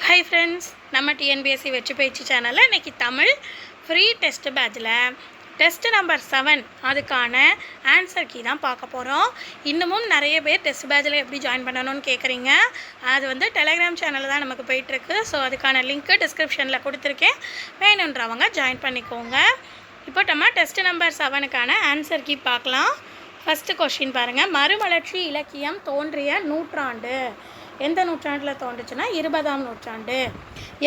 Hi friends, நம்ம TNPSC வெற்றி பயிற்சி சேனலில் இன்றைக்கி தமிழ் ஃப்ரீ டெஸ்ட் பேட்சில் டெஸ்ட் நம்பர் 7 அதுக்கான ஆன்சர் கீ தான் பார்க்க போகிறோம். இன்னமும் நிறைய பேர் டெஸ்ட் பேட்சில் எப்படி ஜாயின் பண்ணணும்னு கேட்குறீங்க. அது வந்து டெலிகிராம் சேனலில் தான் நமக்கு போயிட்டுருக்கு. ஸோ அதுக்கான லிங்க்கு டிஸ்கிரிப்ஷனில் கொடுத்துருக்கேன், வேணுன்றவங்க ஜாயின் பண்ணிக்கோங்க. இப்போ நம்ம டெஸ்ட் நம்பர் 7க்கான ஆன்சர் கீ பார்க்கலாம். ஃபஸ்ட்டு கொஸ்டின் பாருங்கள். மறுமலர்ச்சி இலக்கியம் தோன்றிய நூற்றாண்டு எந்த நூற்றாண்டில் தோன்றுச்சுன்னா 20ஆம் நூற்றாண்டு.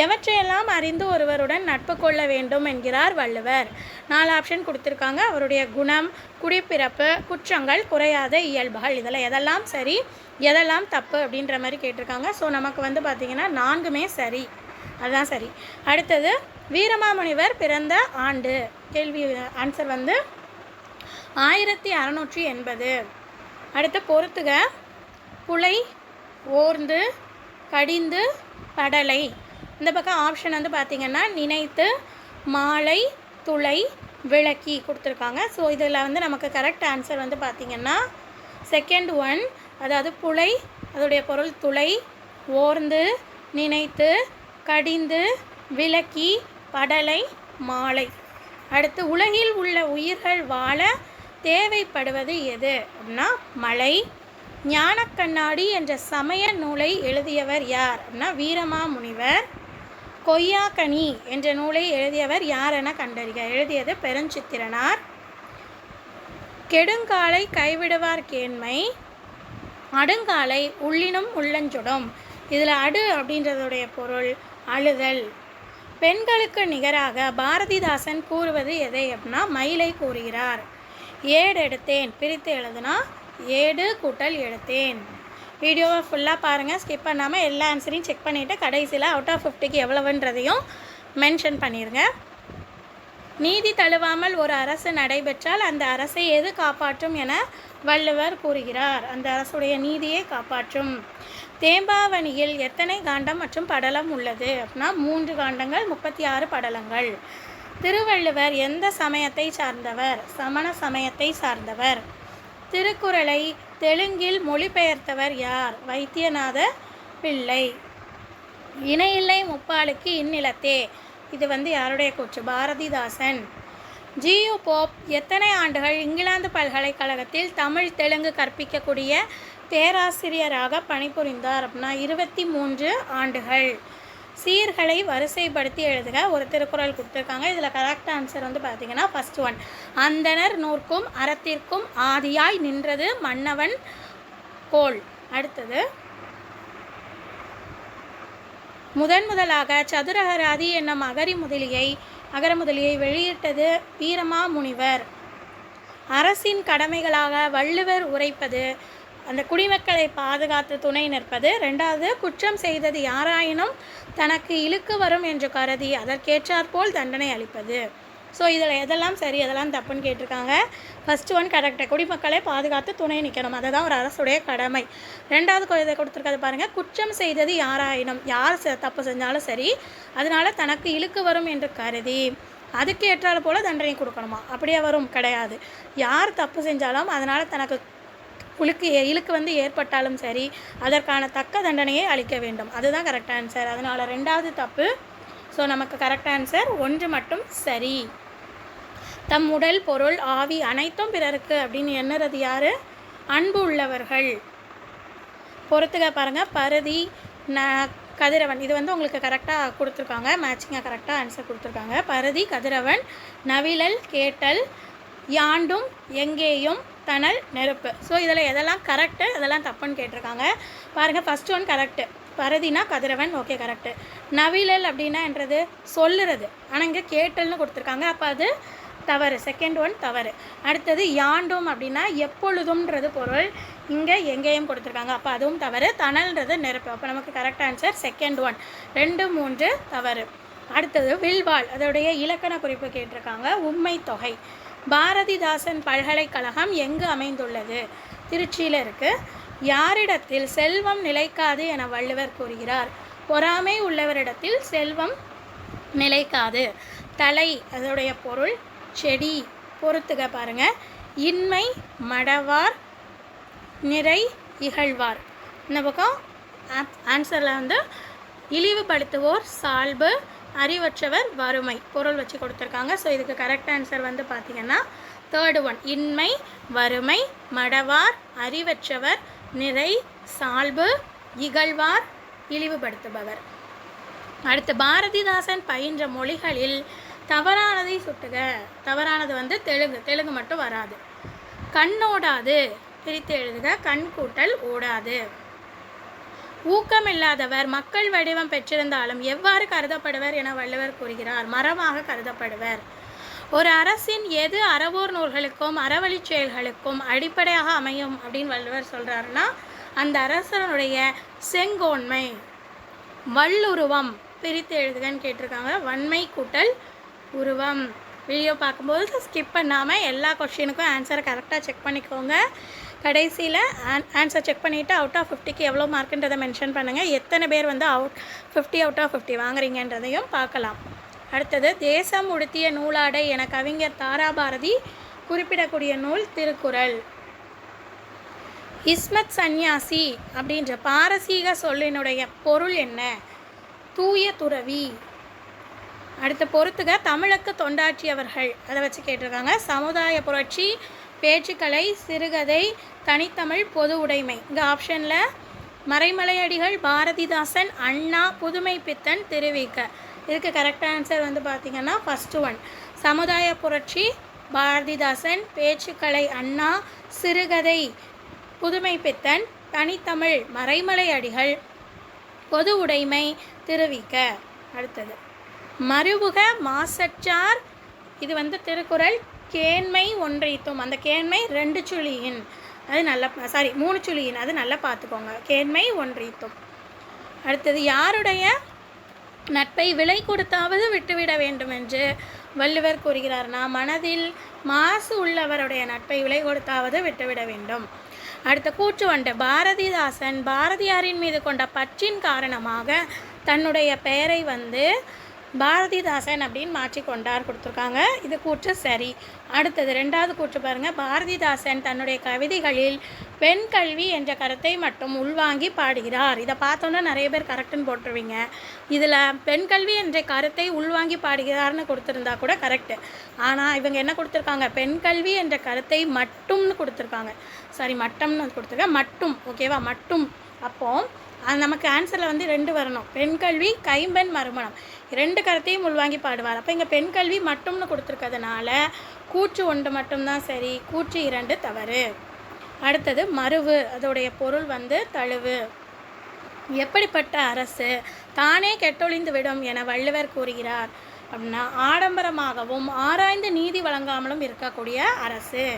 எவற்றையெல்லாம் அறிந்து ஒருவருடன் நட்பு கொள்ள வேண்டும் என்கிறார் வள்ளுவர். 4 ஆப்ஷன் கொடுத்துருக்காங்க. அவருடைய குணம், குடிப்பிறப்பு, குற்றங்கள், குறையாத இயல்புகள். இதில் எதெல்லாம் சரி எதெல்லாம் தப்பு அப்படின்ற மாதிரி கேட்டிருக்காங்க. ஸோ நமக்கு வந்து பார்த்திங்கன்னா 4மே சரி, அதுதான் சரி. அடுத்தது வீரமாமுனிவர் பிறந்த ஆண்டு. கேள்வி ஆன்சர் வந்து 1680. அடுத்து பொறுத்துக. புலை, ஓர்ந்து, கடிந்து, படலை. இந்த பக்கம் ஆப்ஷன் வந்து பார்த்திங்கன்னா நினைத்து, மாலை, துளை, விளக்கி கொடுத்துருக்காங்க. ஸோ இதில் வந்து நமக்கு கரெக்ட் ஆன்சர் வந்து பார்த்திங்கன்னா செகண்ட் ஒன், அதாவது புலை, அதோடைய பொருள் துளை, ஓர்ந்து, நினைத்து, கடிந்து, விளக்கி, படலை, மாலை. அடுத்து உலகில் உள்ள உயிர்கள் வாழ தேவைப்படுவது எது அப்படின்னா மழை. ஞானக்கண்ணாடி என்ற சமய நூலை எழுதியவர் யார் அப்படின்னா வீரமாமுனிவர். கொய்யாக்கனி என்ற நூலை எழுதியவர் யார் என கண்டறிக. எழுதியது பெருஞ்சித்திரனார். கெடுங்காலை கைவிடுவார் கேண்மை, அடுங்காலை உள்ளினும் உள்ளஞ்சுடும். இதில் அடு அப்படின்றதுடைய பொருள் அழுதல். பெண்களுக்கு நிகராக பாரதிதாசன் கூறுவது எதை அப்படின்னா மயிலை கூறுகிறார். ஏடு எடுத்தேன், பிரித்து எழுதுனா ஏடு கூட்டல் எடுத்தேன். வீடியோவை ஃபுல்லாக பாருங்கள், ஸ்கிப் பண்ணாமல் எல்லா ஆன்சரையும் செக் பண்ணிவிட்டு கடைசியில் அவுட் ஆஃப் 50க்கு எவ்வளவுன்றதையும் மென்ஷன் பண்ணிடுங்க. நீதி தழுவாமல் ஒரு அரசு நடைபெற்றால் அந்த அரசை எது காப்பாற்றும் என வள்ளுவர் கூறுகிறார். அந்த அரசுடைய நீதியை காப்பாற்றும். தேம்பாவணியில் எத்தனை காண்டம் மற்றும் படலம் உள்ளது அப்படின்னா 3 காண்டங்கள், 36 படலங்கள். திருவள்ளுவர் எந்த சமயத்தை சார்ந்தவர்? சமண சமயத்தை சார்ந்தவர். திருக்குறளை தெலுங்கில் மொழிபெயர்த்தவர் யார்? வைத்தியநாத பிள்ளை. இணையில்லை முப்பாலுக்கு இந்நிலத்தே. இது வந்து யாருடைய கூற்று? பாரதிதாசன். ஜியு போப் எத்தனை ஆண்டுகள் இங்கிலாந்து பல்கலைக்கழகத்தில் தமிழ் தெலுங்கு கற்பிக்கக்கூடிய பேராசிரியராக பணிபுரிந்தார் அப்படின்னா 23 ஆண்டுகள். சீர்களை வரிசைப்படுத்தி எழுதுக. ஒரு திருக்குறள் கொடுத்துருக்காங்க. இதில் கரெக்ட் ஆன்சர் வந்து பார்த்திங்கன்னா ஃபஸ்ட் ஒன். அந்தணர் நூற்கும் அறத்திற்கும் ஆதியாய் நின்றது மன்னவன் கோல். அடுத்தது முதலாக சதுரகராதி என்னும் அகரமுதலியை வெளியிட்டது வீரமாமுனிவர். அரசின் கடமைகளாக வள்ளுவர் உரைப்பது அந்த குடிமக்களை பாதுகாத்து துணை நிற்பது. 2வது குற்றம் செய்தது யாராயினும் தனக்கு இழுக்கு வரும் என்று கருதி அதற்கேற்றாற்போல் தண்டனை அளிப்பது. ஸோ இதில் எதெல்லாம் சரி எதெல்லாம் தப்புன்னு கேட்டிருக்காங்க. ஃபஸ்ட்டு ஒன் கரெக்டாக, குடிமக்களை பாதுகாத்து துணை நிற்கணும், அதுதான் ஒரு அரசுடைய கடமை. 2வது இதை கொடுத்துருக்காது பாருங்கள். குற்றம் செய்தது யாராயினும், யார் தப்பு செஞ்சாலும் சரி அதனால் தனக்கு இழுக்கு வரும் என்று கருதி அதுக்கு ஏற்றால் போல் தண்டனை கொடுக்கணுமா? அப்படியே வரும் கிடையாது. யார் தப்பு செஞ்சாலும் அதனால் தனக்கு இழுக்கு வந்து ஏற்பட்டாலும் சரி அதற்கான தக்க தண்டனையை அளிக்க வேண்டும், அதுதான் கரெக்ட் ஆன்சர். அதனால் 2வது தப்பு. ஸோ நமக்கு கரெக்ட் ஆன்சர் 1 மட்டும் சரி. தம் உடல், பொருள், ஆவி அனைத்தும் பிறருக்கு அப்படின்னு எண்ணுறது யார்? அன்பு உள்ளவர்கள். பொறுத்துக்க பாருங்கள். பருதி, கதிரவன். இது வந்து உங்களுக்கு கரெக்டாக கொடுத்துருக்காங்க, மேட்சிங்காக கரெக்டாக ஆன்சர் கொடுத்துருக்காங்க. பருதி, கதிரவன், நவிழல், கேட்டல், யாண்டும், எங்கேயும், தணல், நெருப்பு. ஸோ இதில் எதெல்லாம் கரெக்டு எதெல்லாம் தப்புன்னு கேட்டிருக்காங்க பாருங்கள். First one correct. பருதினா கதிரவன், ஓகே கரெக்டு. நவிழல் அப்படின்னா என்றது சொல்லுறது, ஆனால் இங்கே கேட்டல்னு கொடுத்துருக்காங்க, அப்போ அது தவறு. செகண்ட் ஒன் தவறு. அடுத்தது யாண்டும் அப்படின்னா எப்பொழுதும்ன்றது பொருள், இங்கே எங்கேயும் கொடுத்துருக்காங்க, அப்போ அதுவும் தவறு. தணல்ன்றது நெருப்பு, அப்போ நமக்கு கரெக்ட் ஆன்சர் செகண்ட் ஒன். 2, 3 தவறு. அடுத்தது வில்வாள், அதோடைய இலக்கண குறிப்பு கேட்டிருக்காங்க. உண்மை தொகை. பாரதிதாசன் பல்கலைக்கழகம் எங்கு அமைந்துள்ளது? திருச்சியில் இருக்குது. யாரிடத்தில் செல்வம் நிலைக்காது என வள்ளுவர் கூறுகிறார்? பொறாமை உள்ளவரிடத்தில் செல்வம் நிலைக்காது. தலை, அதோடைய பொருள் செடி. பொறுத்துக பாருங்கள். இன்மை, மடவார், நிறை, இகழ்வார். இந்த பக்கம் ஆன்சரில் வந்து இழிவுபடுத்துவோர் சால்பு, அறிவற்றவர் வறுமை. பொருள் வச்சு கொடுத்துருக்காங்க. ஸோ இதுக்கு கரெக்ட் ஆன்சர் வந்து பார்த்திங்கன்னா தேர்டு ஒன். இன்மை, வறுமை, மடவார், அறிவற்றவர், நிறை, சால்பு, இகழ்வார், இழிவுபடுத்துபவர். அடுத்து பாரதிதாசன் பயின்ற மொழிகளில் தவறானதை சுட்டுக. தவறானது வந்து தெலுங்கு மட்டும் வராது. கண்ணோடாது பிரித்து எழுதுக. கண் கூட்டல் ஓடாது. ஊக்கமில்லாதவர் மக்கள் வடிவம் பெற்றிருந்தாலும் எவ்வாறு கருதப்படுவர் என வள்ளுவர் கூறுகிறார்? மரமாக கருதப்படுவர். ஒரு அரசின் எது அறவோர் நூல்களுக்கும் அறவழி செயல்களுக்கும் அடிப்படையாக அமையும் அப்படின்னு வள்ளுவர் சொல்கிறாருன்னா அந்த அரசனுடைய செங்கோன்மை. வல்லுருவம் பிரித்து எழுதுகன்னு கேட்டிருக்காங்க. வன்மை கூட்டல் உருவம். வீடியோ பார்க்கும்போது ஸ்கிப் பண்ணாமல் எல்லா கொஷினுக்கும் ஆன்சரை கரெக்டாக செக் பண்ணிக்கோங்க. கடைசியில் ஆன்சர் செக் பண்ணிவிட்டு அவுட் ஆஃப் 50க்கு எவ்வளோ மார்க்குன்றதை மென்ஷன் பண்ணுங்கள். எத்தனை பேர் வந்து 50 அவுட் ஆஃப் 50 வாங்குறீங்கன்றதையும் பார்க்கலாம். அடுத்தது தேசம் உடுத்திய நூலாடை என கவிஞர் தாராபாரதி குறிப்பிடக்கூடிய நூல் திருக்குறள். இஸ்மத் சந்நியாசி அப்படின்ற பாரசீக சொல்லினுடைய பொருள் என்ன? தூய துறவி. அடுத்த பொறுத்துக தமிழுக்கு தொண்டாற்றியவர்கள் அதை வச்சு கேட்டிருக்காங்க. சமுதாய புரட்சி, பேச்சுக்கலை, சிறுகதை, தனித்தமிழ், பொது உடைமை. இங்கே ஆப்ஷனில் மறைமலையடிகள், பாரதிதாசன், அண்ணா, புதுமை பித்தன், திருவிக்க. இதுக்கு கரெக்டாக ஆன்சர் வந்து பார்த்திங்கன்னா ஃபஸ்ட்டு ஒன். சமுதாய புரட்சி பாரதிதாசன், பேச்சுக்கலை அண்ணா, சிறுகதை புதுமை பித்தன், தனித்தமிழ் மறைமலையடிகள், பொது உடைமை திருவிக்க. அடுத்தது மறுவுக மாசற்றார். இது வந்து திருக்குறள். கேண்மை ஒன்றைத்தும். அந்த கேண்மை 2 சுழியின், அது நல்லா 3 சுழியின், அது நல்லா பார்த்துக்கோங்க. கேண்மை ஒன்றைத்தும். அடுத்தது யாருடைய நட்பை விலை கொடுத்தாவது விட்டுவிட வேண்டும் என்று வள்ளுவர் கூறுகிறார்னா மனதில் மாசு உள்ளவருடைய நட்பை விலை கொடுத்தாவது விட்டுவிட வேண்டும். அடுத்த கூற்று வண்டு. பாரதிதாசன் பாரதியாரின் மீது கொண்ட பற்றின் காரணமாக தன்னுடைய பெயரை வந்து பாரதிதாசன் அப்படின்னு மாற்றிக்கொண்டார் கொடுத்துருக்காங்க. இது கூற்று சரி. அடுத்தது 2வது கூற்று பாருங்கள். பாரதிதாசன் தன்னுடைய கவிதைகளில் பெண் கல்வி என்ற கருத்தை மட்டும் உள்வாங்கி பாடுகிறார். இதை பார்த்தோன்னா நிறைய பேர் கரெக்டுன்னு போட்டுருவீங்க. இதில் பெண் கல்வி என்ற கருத்தை உள்வாங்கி பாடுகிறார்னு கொடுத்துருந்தா கூட கரெக்டு. ஆனால் இவங்க என்ன கொடுத்துருக்காங்க? பெண் கல்வி என்ற கருத்தை மட்டும்னு கொடுத்துருக்காங்க. மட்டம்னு கொடுத்துருக்காங்க. மட்டும். ஓகேவா? மட்டும். அப்போது நமக்கு ஆன்சரில் வந்து 2 வரணும். பெண் கல்வி, கைம்பெண் மறுமணம் 2 கருத்தையும் உள்வாங்கி பாடுவார். அப்போ இங்கே பெண் கல்வி மட்டும்னு கொடுத்துருக்கிறதுனால கூற்று 1 மட்டும்தான் சரி, கூற்று 2 தவறு. அடுத்தது மறுவு. அதோடைய பொருள் வந்து தழுவு. எப்படிப்பட்ட அரசு தானே கெட்டொழிந்து விடும் என வள்ளுவர் கூறுகிறார் அப்படின்னா ஆடம்பரமாகவும் ஆராய்ந்து நீதி வழங்காமலும் இருக்கக்கூடிய அரசு.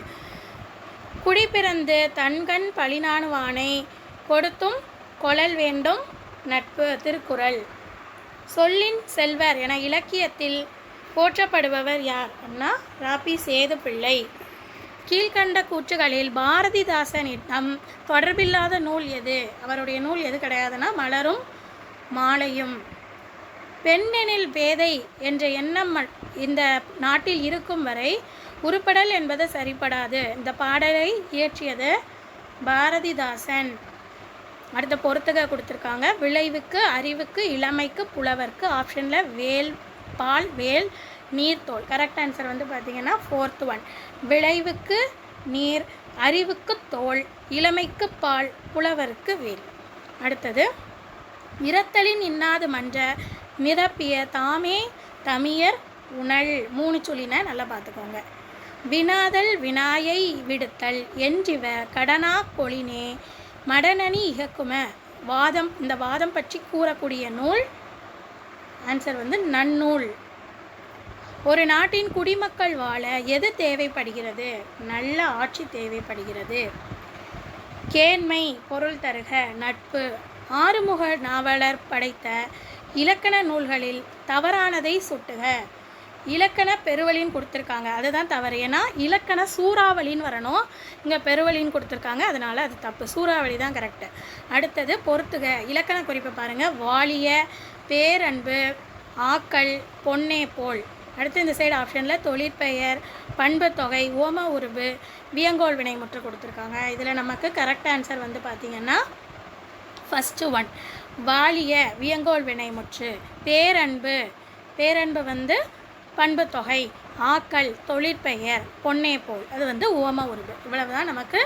குடிப்பிறந்து தன்கண் பழிநாணுவானை கொடுத்தும் கொளல் வேண்டும் நட்பு. திருக்குறள். சொல்லின் செல்வர் என இலக்கியத்தில் போற்றப்படுபவர் யார் அப்படின்னா ராபி சேது பிள்ளை. கீழ்கண்ட கூற்றுகளில் பாரதிதாசனிடம் தொடர்பில்லாத நூல் எது? அவருடைய நூல் எது கிடையாதுன்னா மலரும் மாலையும். பெண்ணெனில் பேதை என்ற எண்ணம் இந்த நாட்டில் இருக்கும் வரை உருப்படல் என்பது சரிப்படாது. இந்த பாடலை இயற்றியது பாரதிதாசன். அடுத்த பொறுத்துக கொடுத்துருக்காங்க. விளைவுக்கு, அறிவுக்கு, இளமைக்கு, புலவர்க்கு. ஆப்ஷனில் வேல், பால், வேல், நீர்த்தோல். கரெக்ட் ஆன்சர் வந்து பார்த்திங்கன்னா 4th ஒன். விளைவுக்கு நீர், அறிவுக்கு தோல், இளமைக்கு பால், புலவருக்கு வேல். அடுத்தது இரத்தலின் இன்னாது மன்ற மிதப்பிய தாமே தமியர் உணல். 3 சொல்லின நல்லா பார்த்துக்கோங்க. வினாதல் வினாயை விடுத்தல் என்றிவ கடனா கொளினே மடனணி இகக்கும. வாதம். இந்த வாதம் பற்றி கூறக்கூடிய நூல் ஆன்சர் வந்து நன்னூல். ஒரு நாட்டின் குடிமக்கள் வாழ எது தேவைப்படுகிறது? நல்ல ஆட்சி தேவைப்படுகிறது. கேண்மை பொருள் தருக. நட்பு. ஆறுமுக நாவலர் படைத்த இலக்கண நூல்களில் தவறானதை சுட்டுக. இலக்கண பெருவழின்னு கொடுத்துருக்காங்க, அதுதான் தவறு. ஏன்னா இலக்கண சூறாவளின்னு வரணும், இங்கே பெருவழின்னு கொடுத்துருக்காங்க, அதனால் அது தப்பு. சூறாவளி தான் கரெக்டு. அடுத்தது பொறுத்துக. இலக்கண குறிப்பை பாருங்கள். வாலிய, பேரன்பு, ஆக்கள், பொன்னே போல். அடுத்து இந்த சைடு ஆப்ஷனில் தொழிற்பெயர், பண்பு தொகை, ஓம உருபு, வியங்கோல் வினைமுற்று கொடுத்துருக்காங்க. இதில் நமக்கு கரெக்ட் ஆன்சர் வந்து பார்த்திங்கன்னா ஃபஸ்ட்டு ஒன். வாலிய வியங்கோல் வினைமுற்று. பேரன்பு, பேரன்பு வந்து பண்பு தொகை. ஆக்கல் தொழிற்பெயர். பொன்னே போல் அது வந்து உவம உருவு. இவ்வளவு தான் நமக்கு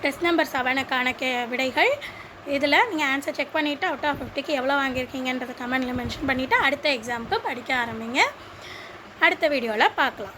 டெஸ்ட் நம்பர் 7க்கான விடைகள். இதில் நீங்கள் ஆன்சர் செக் பண்ணிவிட்டு அவுட் ஆஃப் 50க்கு எவ்வளோ வாங்கியிருக்கீங்கன்றதை கமெண்டில் மென்ஷன் பண்ணிவிட்டு அடுத்த எக்ஸாமுக்கு படிக்க ஆரம்பிங்க. அடுத்த வீடியோவில் பார்க்கலாம்.